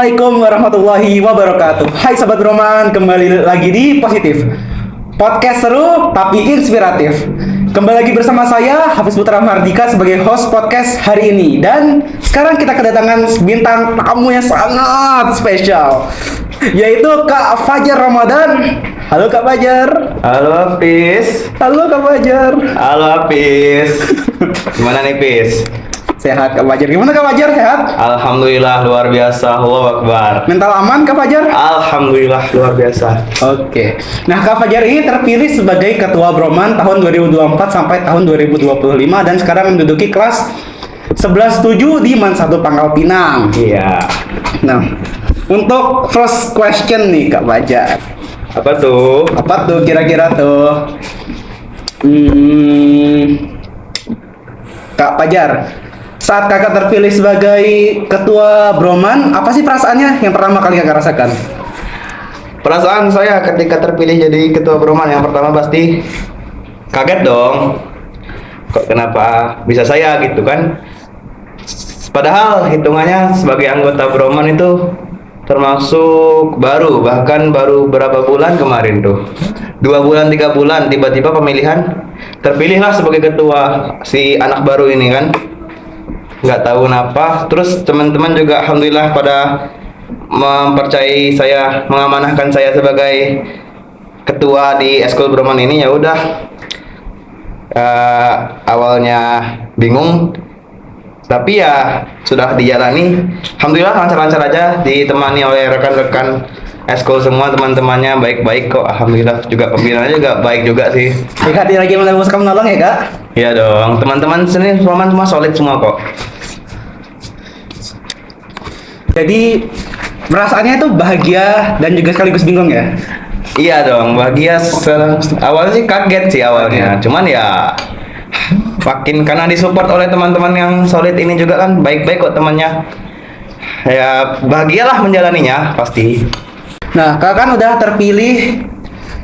Assalamualaikum warahmatullahi wabarakatuh. Hai Sobat Broman, kembali lagi di Positif Podcast seru tapi inspiratif. Kembali lagi bersama saya Hafiz Putra Mardika sebagai host podcast hari ini. Dan sekarang kita kedatangan bintang tamu yang sangat spesial, yaitu Kak Fajar Ramadan. Halo Kak Fajar. Halo Hafiz. Halo Kak Fajar. Halo Hafiz. Gimana nih Hafiz? Sehat Kak Fajar. Gimana Kak Fajar, sehat? Alhamdulillah luar biasa. Allahu Akbar. Mental aman Kak Fajar? Alhamdulillah luar biasa. Oke. Nah, Kak Fajar ini terpilih sebagai Ketua Broman tahun 2024 sampai tahun 2025 dan sekarang menduduki kelas 11-7 di MAN 1 Pangkal Pinang. Iya. Nah, untuk first question nih Kak Fajar. Apa tuh? Apa tuh kira-kira tuh? Kak Fajar, saat kakak terpilih sebagai ketua Broman, apa sih perasaannya yang pertama kali kakak rasakan? Perasaan saya ketika terpilih jadi ketua Broman yang pertama pasti kaget dong. Kok kenapa bisa saya gitu kan? Padahal hitungannya sebagai anggota Broman itu termasuk baru, bahkan baru berapa bulan kemarin tuh, 2 bulan 3 bulan tiba-tiba pemilihan, terpilihlah sebagai ketua si anak baru ini kan, nggak tahu kenapa. Terus teman-teman juga alhamdulillah pada mempercayai saya, mengamanahkan saya sebagai ketua di Eskul Broman ini. Ya udah, awalnya bingung tapi ya sudah dijalani, alhamdulillah lancar-lancar aja, ditemani oleh rekan-rekan Eskul semua, teman-temannya baik-baik kok, alhamdulillah. Juga pembinaannya juga baik juga sih. Kak lagi menolong ya Kak? Iya dong, teman-teman sini Broman semua solid semua kok. Jadi perasaannya itu bahagia dan juga sekaligus bingung ya? Iya dong, bahagia. Awalnya sih kaget sih awalnya, cuman ya makin karena disupport oleh teman-teman yang solid ini juga kan, baik-baik kok temannya. Ya bahagialah menjalaninya pasti. Nah, kakak kan udah terpilih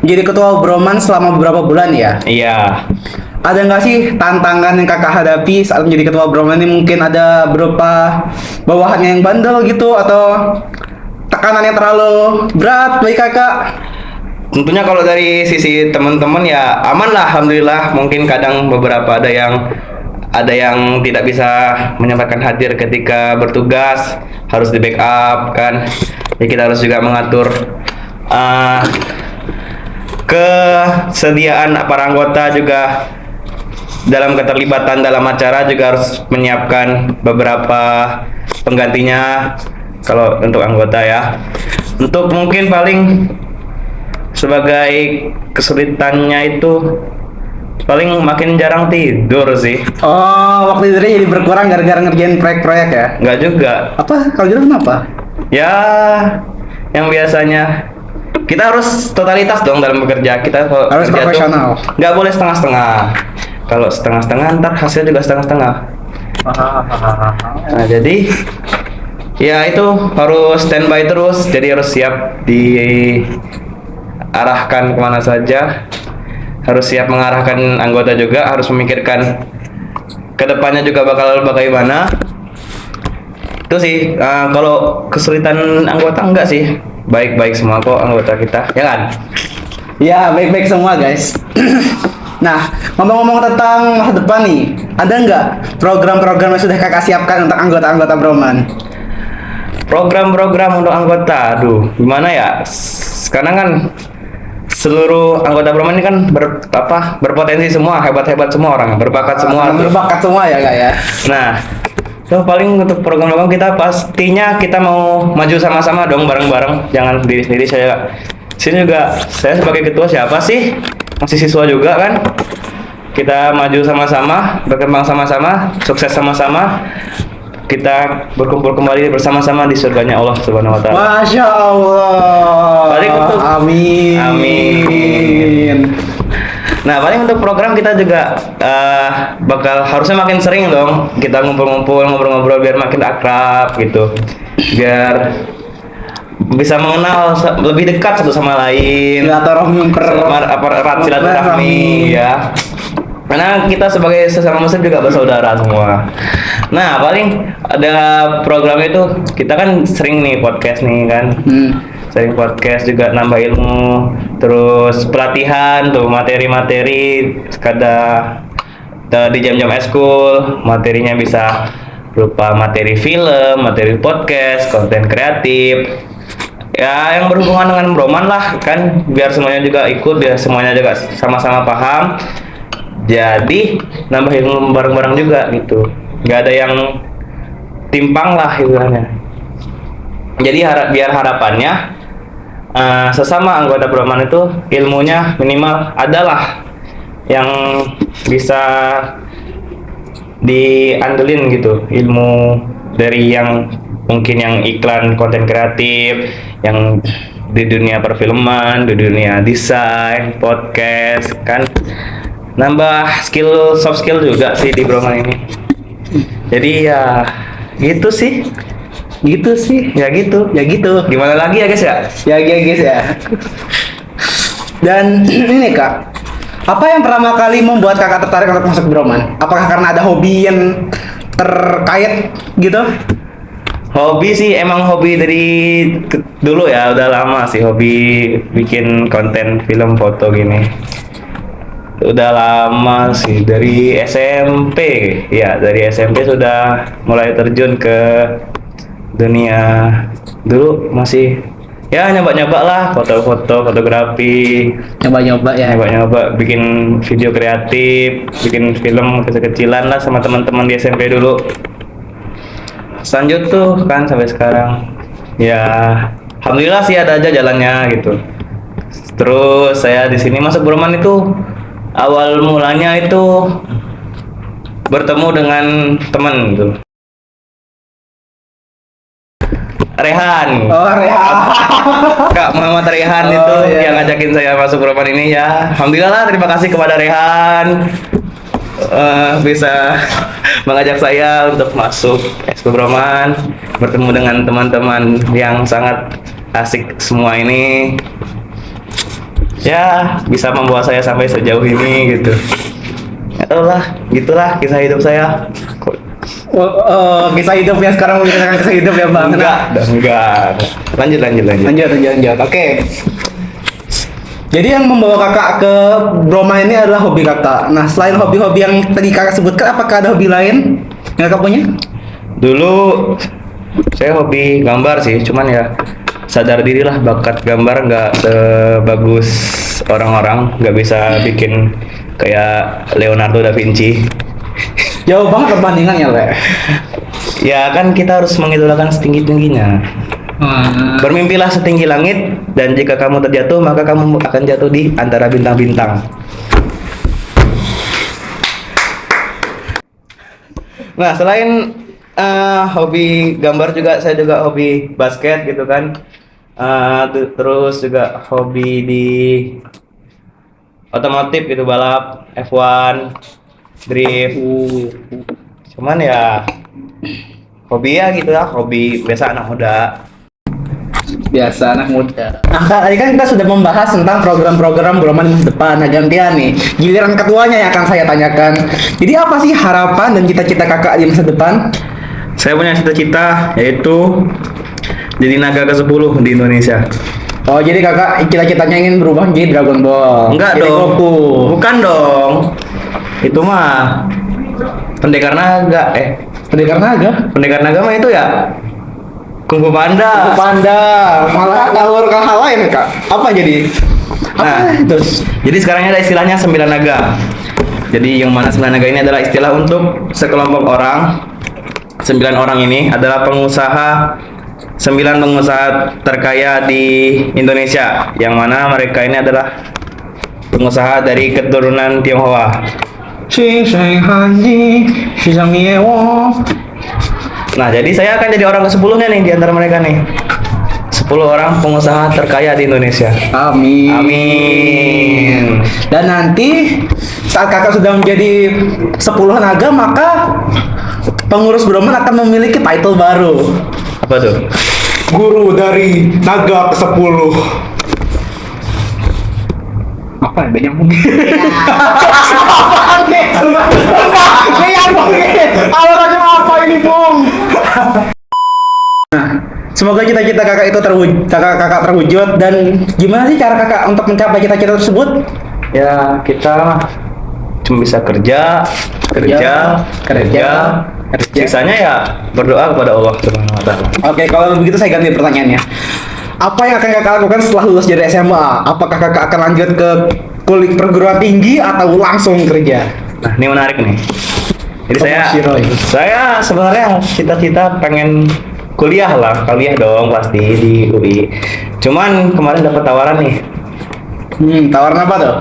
jadi ketua Broman selama beberapa bulan ya? Iya. Ada nggak sih tantangan yang kakak hadapi saat menjadi ketua Broman ini? Mungkin ada berupa bawahannya yang bandel gitu, atau tekanan yang terlalu berat bagi kakak? Tentunya kalau dari sisi teman-teman ya aman lah, alhamdulillah. Mungkin kadang beberapa ada yang tidak bisa menyampaikan hadir ketika bertugas, harus di backup kan. Ya kita harus juga mengatur kesediaan para anggota juga dalam keterlibatan dalam acara, juga harus menyiapkan beberapa penggantinya kalau untuk anggota ya. Untuk mungkin paling sebagai kesulitannya itu paling makin jarang tidur sih. Oh, waktu tidurnya jadi berkurang gara-gara ngerjain proyek-proyek ya? Nggak juga. Apa? Kalau gitu kenapa? Ya, yang biasanya kita harus totalitas dong dalam bekerja. Kita kalau Harus kerja profesional. tuh nggak boleh setengah-setengah. Kalau setengah-setengah ntar hasil juga setengah-setengah. Nah, jadi ya itu harus standby terus. Jadi harus siap diarahkan kemana saja. Harus siap mengarahkan anggota juga. Harus memikirkan kedepannya juga bakal bagaimana. Itu sih. Kalau kesulitan anggota enggak sih. Baik-baik semua kok anggota kita, ya kan? Ya, baik-baik semua guys. Nah, ngomong-ngomong tentang masa depan nih, ada nggak program-program yang sudah kakak siapkan untuk anggota-anggota Broman? Program-program untuk anggota, aduh, gimana ya? Sekarang kan seluruh anggota Broman ini kan berpotensi semua, hebat-hebat semua orang, berbakat semua. Berbakat semua ya kak ya? Nah, so paling untuk program-program kita pastinya kita mau maju sama-sama dong, bareng-bareng. Jangan sendiri-sendiri. Sini juga saya sebagai ketua siapa sih? Masih siswa juga kan? Kita maju sama-sama, berkembang sama-sama, sukses sama-sama. Kita berkumpul kembali bersama-sama di surganya Allah Subhanahu wa taala. Masya Allah. Paling untuk Amin. Amin. Nah, paling untuk program kita juga bakal harusnya makin sering dong kita ngumpul-ngumpul, ngobrol-ngobrol biar makin akrab gitu. Biar bisa mengenal lebih dekat satu sama lain. Erat silaturahmi ya. Karena kita sebagai sesama muslim juga bersaudara semua. Nah, paling ada program itu kita kan sering nih podcast nih kan. Sering podcast juga nambah ilmu, terus pelatihan tuh materi-materi sekadar di jam-jam eskul, materinya bisa berupa materi film, materi podcast, konten kreatif. Ya, yang berhubungan dengan broman lah kan, biar semuanya juga ikut, biar semuanya juga sama-sama paham. Jadi nambah ilmu bareng-bareng juga gitu. Nggak ada yang timpang lah istilahnya. Jadi biar harapannya sesama anggota broman itu ilmunya minimal adalah yang bisa diandelin gitu, ilmu dari yang mungkin yang iklan konten kreatif, yang di dunia perfilman, di dunia desain, podcast kan, nambah soft skill juga sih di broman ini. Jadi ya gitu sih ya gitu gimana lagi ya guys ya guys ya. Dan ini Kak, apa yang pertama kali membuat Kakak tertarik untuk masuk broman? Apakah karena ada hobi yang terkait gitu? Hobi sih, emang hobi dari dulu ya, udah lama sih hobi bikin konten film foto gini. Udah lama sih, dari SMP. Ya, dari SMP sudah mulai terjun ke dunia. Dulu masih ya nyoba-nyoba lah, foto-foto, fotografi. Nyoba-nyoba bikin video kreatif, bikin film kecil-kecilan lah sama teman-teman di SMP dulu. Lanjut tuh kan sampai sekarang. Ya, alhamdulillah sih ada aja jalannya gitu. Terus saya di sini masuk broman itu awal mulanya itu bertemu dengan teman gitu. Rehan. Oh, Rehan. Kak Muhammad Rehan itu yang ngajakin saya masuk broman ini ya. Alhamdulillah lah, terima kasih kepada Rehan bisa mengajak saya untuk masuk ekskul broman, bertemu dengan teman-teman yang sangat asik semua ini. Ya, bisa membawa saya sampai sejauh ini gitu. Ya tau lah, gitulah kisah hidup saya. Kisah hidup ya, sekarang menceritakan kisah hidup ya Bang. Enggak. Lanjut. Oke. Jadi yang membawa Kakak ke broman ini adalah hobi Kakak. Nah, selain hobi-hobi yang tadi Kakak sebutkan, apakah ada hobi lain yang Kakak punya? Dulu saya hobi gambar sih, cuman ya sadar diri lah, bakat gambar nggak sebagus orang-orang, nggak bisa bikin kayak Leonardo da Vinci. Jauh banget perbandingannya, Le. Ya kan kita harus mengidolakan setinggi-tingginya. Bermimpilah setinggi langit, dan jika kamu terjatuh maka kamu akan jatuh di antara bintang-bintang. Nah, selain hobi gambar juga, saya juga hobi basket gitu kan. Terus juga hobi di otomotif gitu, balap F1, drift. Cuman ya hobi ya gitu lah, hobi biasa anak muda. Nah, tadi kan kita sudah membahas tentang program-program broman di masa depan. Nah, gantian nih, giliran ketuanya yang akan saya tanyakan. Jadi apa sih harapan dan cita-cita Kakak di masa depan? Saya punya cita-cita yaitu jadi naga ke-10 di Indonesia. Oh, jadi Kakak cita-citanya ingin berubah menjadi Dragon Ball? Enggak jadi dong. Goku. Bukan dong. Itu mah pendekar naga. Pendekar naga? Pendekar naga mah itu ya Kung Fu Panda. Malah ngawur ke hal lain, Kak. Apa jadi? Nah, terus jadi sekarang ada istilahnya 9 naga. Jadi yang mana 9 naga ini adalah istilah untuk sekelompok orang. 9 orang ini adalah pengusaha, 9 pengusaha terkaya di Indonesia, yang mana mereka ini adalah pengusaha dari keturunan Tionghoa. Nah, jadi saya akan jadi orang ke-10-nya nih di antara mereka nih. 10 orang pengusaha terkaya di Indonesia. Amin. Dan nanti saat Kakak sudah menjadi 10 naga, maka pengurus broman akan memiliki title baru. Apa tuh? Guru dari naga ke-10. Apa ya banyak mungkin. Alasannya apa ini, Bung? Nah, semoga cita-cita kakak itu kakak terwujud. Dan gimana sih cara kakak untuk mencapai cita-cita tersebut? Ya kita cuma bisa kerja. Sisanya ya berdoa kepada Allah Subhanahu wa taala. Oke, kalau begitu saya ganti pertanyaannya. Apa yang akan kakak lakukan setelah lulus dari SMA? Apakah kakak akan lanjut ke kuliah perguruan tinggi atau langsung kerja? Nah, ini menarik nih. Jadi saya sebenarnya cita-cita pengen kuliah dong pasti di UI. Cuman kemarin dapat tawaran nih. Tawaran apa tuh?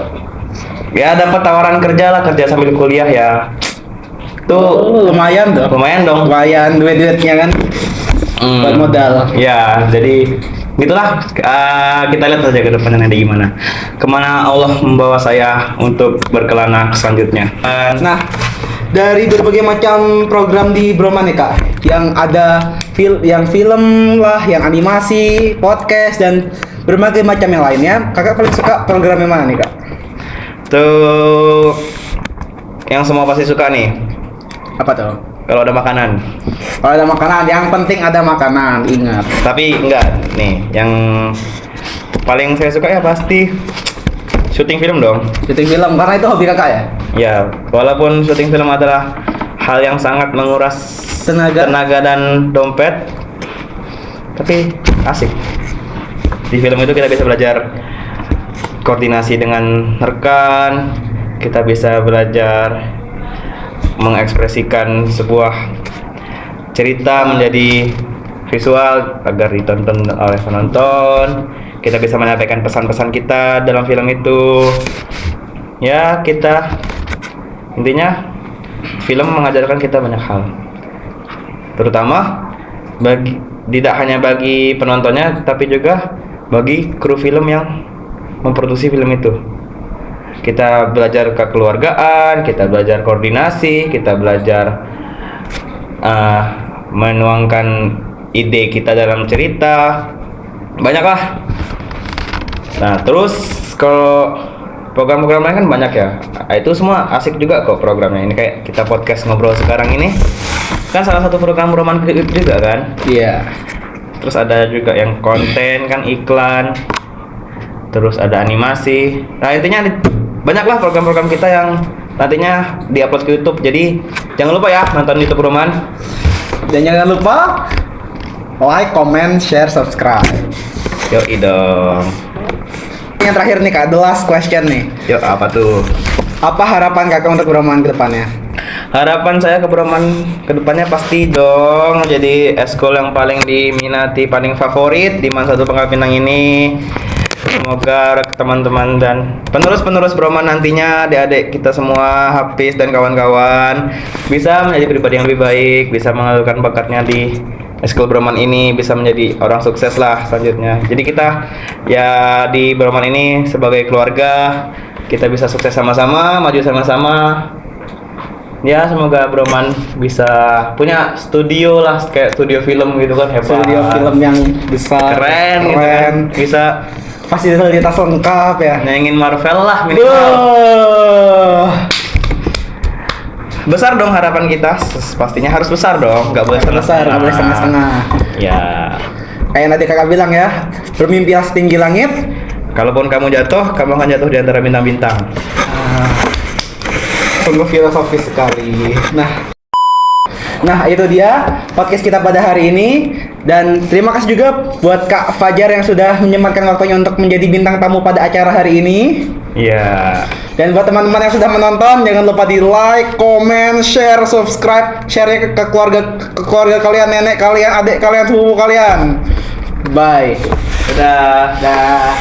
Ya dapat tawaran kerja sambil kuliah ya. Tuh Lumayan tuh. lumayan dong. Lumayan duit-duitnya kan. Buat modal. Ya, jadi gitulah. Kita lihat saja ke depannya nanti gimana. Kemana Allah membawa saya untuk berkelana selanjutnya. Nah, dari berbagai macam program di Broman nih kak, yang ada film lah, yang animasi, podcast dan berbagai macam yang lainnya, kakak paling suka program yang mana nih kak? Tuh yang semua pasti suka nih. Apa tuh? Kalau ada makanan. Kalau ada makanan, yang penting ada makanan, ingat. Tapi enggak nih, yang paling saya suka ya pasti syuting film dong. Syuting film, karena itu hobi kakak ya? Ya, walaupun syuting film adalah hal yang sangat menguras tenaga dan dompet, tapi asik. Di film itu kita bisa belajar koordinasi dengan rekan, kita bisa belajar mengekspresikan sebuah cerita menjadi visual agar ditonton oleh penonton. Kita bisa menyampaikan pesan-pesan kita dalam film itu. Ya, intinya film mengajarkan kita banyak hal. Terutama tidak hanya bagi penontonnya, tapi juga bagi kru film yang memproduksi film itu. Kita belajar kekeluargaan, kita belajar koordinasi, kita belajar menuangkan ide kita dalam cerita. Banyak lah. Nah, terus kalau program-program lain kan banyak ya. Itu semua asik juga kok programnya. Ini kayak kita podcast ngobrol sekarang ini kan salah satu program Broman juga kan? Iya. Terus ada juga yang konten kan, iklan. Terus ada animasi. Nah, intinya banyaklah program-program kita yang nantinya diupload ke YouTube. Jadi jangan lupa ya nonton YouTube Broman. Dan jangan lupa like, comment, share, subscribe. Yoi dong. Yang terakhir nih kak, the last question nih. Yuk, apa tuh? Apa harapan kakak untuk Broman ke depannya? Harapan saya ke Broman ke depannya pasti dong jadi eskul yang paling diminati, paling favorit di Masa 1 Pangkal Pinang ini. Semoga teman-teman dan penerus-penerus Broman nantinya, adik-adik kita semua, Hafiz dan kawan-kawan bisa menjadi pribadi yang lebih baik, bisa mengalurkan bakatnya di eskul Broman ini, bisa menjadi orang sukses lah selanjutnya. Jadi kita ya di Broman ini sebagai keluarga, kita bisa sukses sama-sama, maju sama-sama. Ya, semoga Broman bisa punya studio lah, kayak studio film gitu kan, hebat. Studio film yang besar, keren. Gitu kan. Bisa fasilitas lengkap ya. nyaingin Marvel lah minimal. Besar dong harapan kita, pastinya harus besar dong, nggak boleh Nggak boleh setengah-setengah. Ya, Kayak tadi kakak bilang ya, bermimpilah setinggi langit. kalaupun kamu jatuh, kamu akan jatuh di antara bintang-bintang. Sungguh filosofis sekali. Nah itu dia podcast kita pada hari ini. Dan terima kasih juga buat Kak Fajar yang sudah menyempatkan waktunya untuk menjadi bintang tamu pada acara hari ini. Iya. Dan buat teman-teman yang sudah menonton, jangan lupa di like, comment, share, subscribe, share ke keluarga kalian, nenek kalian, adik kalian, sepupu kalian. Bye. Dadah. Dah.